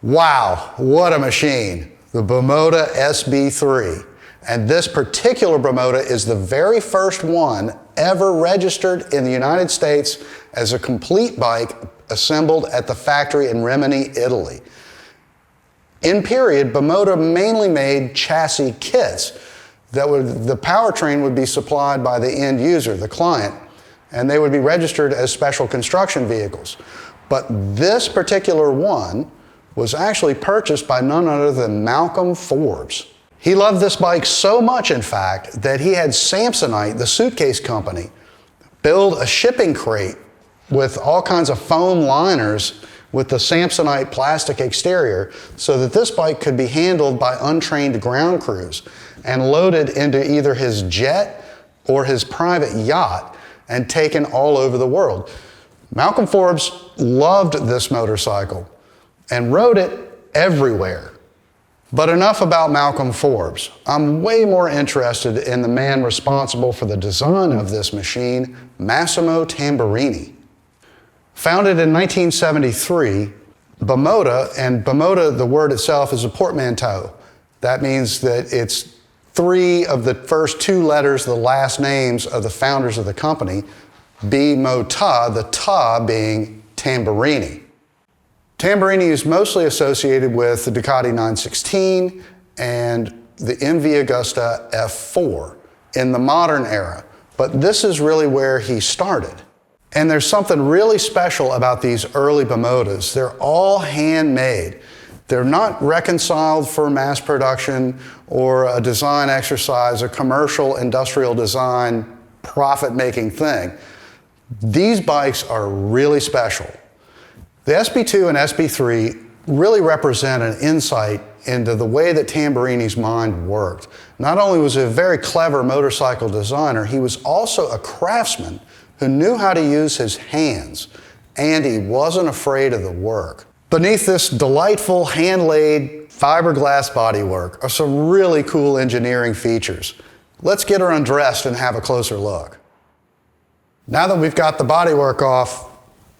Wow, what a machine. The Bimota SB3. And this particular Bimota is the very first one ever registered in the United States as a complete bike assembled at the factory in Rimini, Italy. In period, Bimota mainly made chassis kits the powertrain would be supplied by the end user, the client, and they would be registered as special construction vehicles. But this particular one was actually purchased by none other than Malcolm Forbes. He loved this bike so much, in fact, that he had Samsonite, the suitcase company, build a shipping crate with all kinds of foam liners with the Samsonite plastic exterior so that this bike could be handled by untrained ground crews and loaded into either his jet or his private yacht and taken all over the world. Malcolm Forbes loved this motorcycle and rode it everywhere. But enough about Malcolm Forbes. I'm way more interested in the man responsible for the design of this machine, Massimo Tamburini. Founded in 1973, Bimota, and Bimota, the word itself, is a portmanteau. That means that it's three of the first two letters, the last names of the founders of the company, Bimota, the ta being Tamburini. Tamburini is mostly associated with the Ducati 916 and the MV Agusta F4 in the modern era, but this is really where he started. And there's something really special about these early Bimotas. They're all handmade. They're not reconciled for mass production or a design exercise, a commercial industrial design profit-making thing. These bikes are really special. The SB2 and SB3 really represent an insight into the way that Tamburini's mind worked. Not only was he a very clever motorcycle designer, he was also a craftsman who knew how to use his hands, and he wasn't afraid of the work. Beneath this delightful hand-laid fiberglass bodywork are some really cool engineering features. Let's get her undressed and have a closer look. Now that we've got the bodywork off,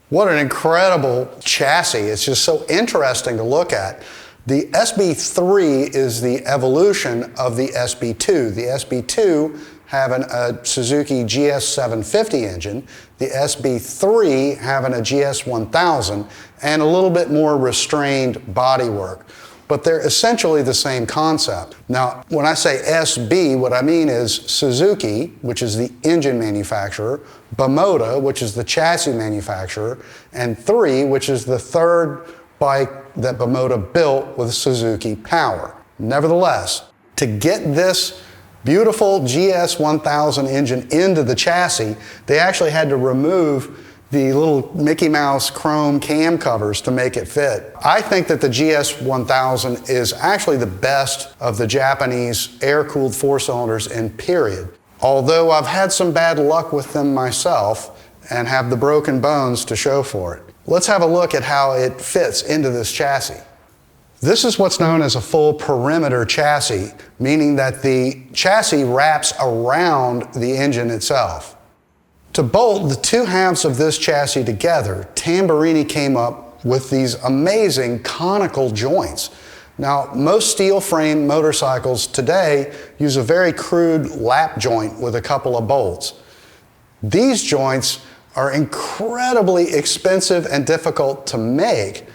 what an incredible chassis. It's just so interesting to look at. The SB3 is the evolution of the SB2. The SB2 having a Suzuki GS750 engine, the SB3 having a GS1000 and a little bit more restrained bodywork. But they're essentially the same concept. Now, when I say SB, what I mean is Suzuki, which is the engine manufacturer, Bimota, which is the chassis manufacturer, and 3, which is the third bike that Bimota built with Suzuki power. Nevertheless, to get this beautiful GS1000 engine into the chassis, they actually had to remove the little Mickey Mouse chrome cam covers to make it fit. I think that the GS1000 is actually the best of the Japanese air-cooled four-cylinders in period. Although I've had some bad luck with them myself and have the broken bones to show for it. Let's have a look at how it fits into this chassis. This is what's known as a full perimeter chassis, meaning that the chassis wraps around the engine itself. To bolt the two halves of this chassis together, Tamburini came up with these amazing conical joints. Now, most steel frame motorcycles today use a very crude lap joint with a couple of bolts. These joints are incredibly expensive and difficult to make,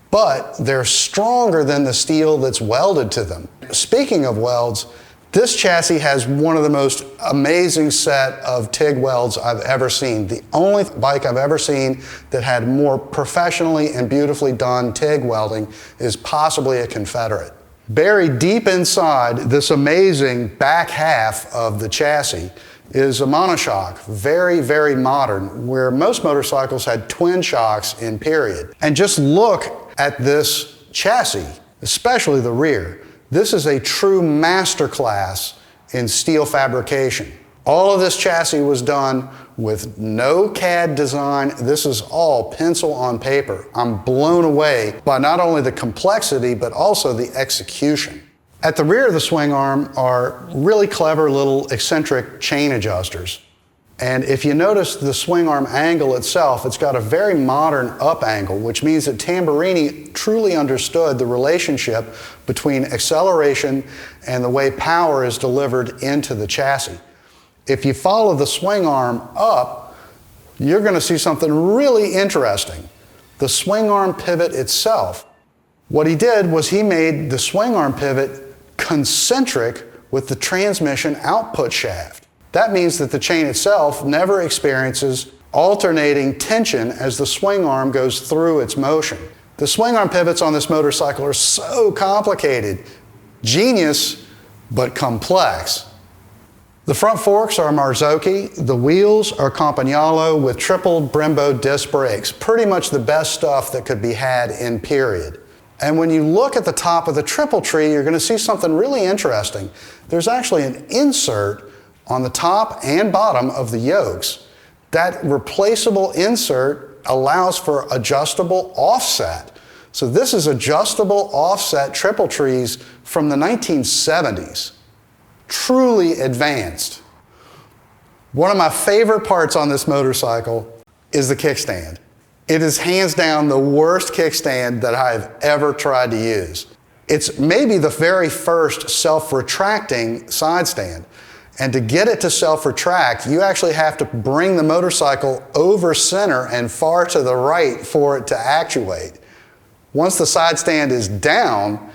but they're stronger than the steel that's welded to them. Speaking of welds, this chassis has one of the most amazing set of TIG welds I've ever seen. The only bike I've ever seen that had more professionally and beautifully done TIG welding is possibly a Confederate. Buried deep inside this amazing back half of the chassis is a monoshock, very, very modern, where most motorcycles had twin shocks in period. And just look at this chassis, especially the rear. This is a true masterclass in steel fabrication. All of this chassis was done with no CAD design. This is all pencil on paper. I'm blown away by not only the complexity, but also the execution. At the rear of the swing arm are really clever little eccentric chain adjusters. And if you notice the swing arm angle itself, it's got a very modern up angle, which means that Tamburini truly understood the relationship between acceleration and the way power is delivered into the chassis. If you follow the swing arm up, you're going to see something really interesting. The swing arm pivot itself. What he did was he made the swing arm pivot concentric with the transmission output shaft. That means that the chain itself never experiences alternating tension as the swing arm goes through its motion. The swing arm pivots on this motorcycle are so complicated. Genius, but complex. The front forks are Marzocchi. The wheels are Campagnolo with triple Brembo disc brakes. Pretty much the best stuff that could be had in period. And when you look at the top of the triple tree, you're going to see something really interesting. There's actually an insert on the top and bottom of the yokes. That replaceable insert allows for adjustable offset. So this is adjustable offset triple trees from the 1970s. Truly advanced. One of my favorite parts on this motorcycle is the kickstand. It is hands down the worst kickstand that I've ever tried to use. It's maybe the very first self-retracting side stand. And to get it to self-retract, you actually have to bring the motorcycle over center and far to the right for it to actuate. Once the side stand is down,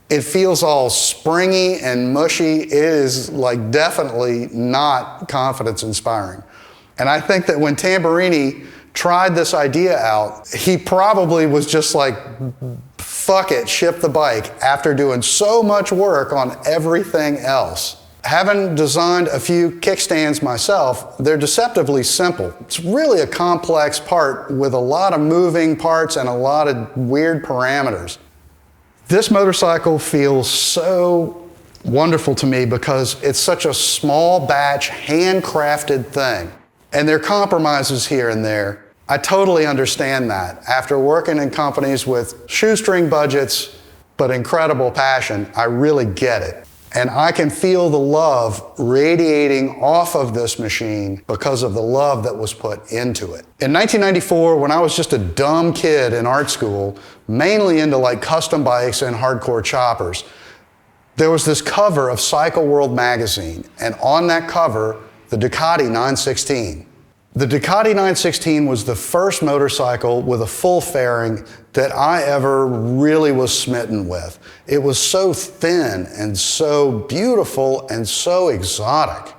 it feels all springy and mushy. It is like definitely not confidence inspiring. And I think that when Tamburini tried this idea out, he probably was just like, fuck it, ship the bike after doing so much work on everything else. Having designed a few kickstands myself, they're deceptively simple. It's really a complex part with a lot of moving parts and a lot of weird parameters. This motorcycle feels so wonderful to me because it's such a small batch, handcrafted thing. And there are compromises here and there. I totally understand that. After working in companies with shoestring budgets, but incredible passion, I really get it. And I can feel the love radiating off of this machine because of the love that was put into it. In 1994, when I was just a dumb kid in art school, mainly into like custom bikes and hardcore choppers, there was this cover of Cycle World magazine, and on that cover, the Ducati 916. The Ducati 916 was the first motorcycle with a full fairing that I ever really was smitten with. It was so thin and so beautiful and so exotic.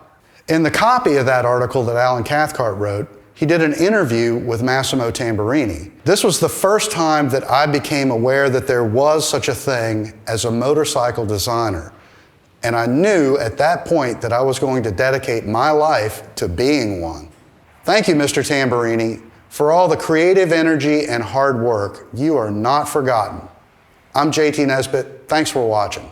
In the copy of that article that Alan Cathcart wrote, he did an interview with Massimo Tamburini. This was the first time that I became aware that there was such a thing as a motorcycle designer. And I knew at that point that I was going to dedicate my life to being one. Thank you, Mr. Tamburini, for all the creative energy and hard work. You are not forgotten. I'm JT Nesbitt. Thanks for watching.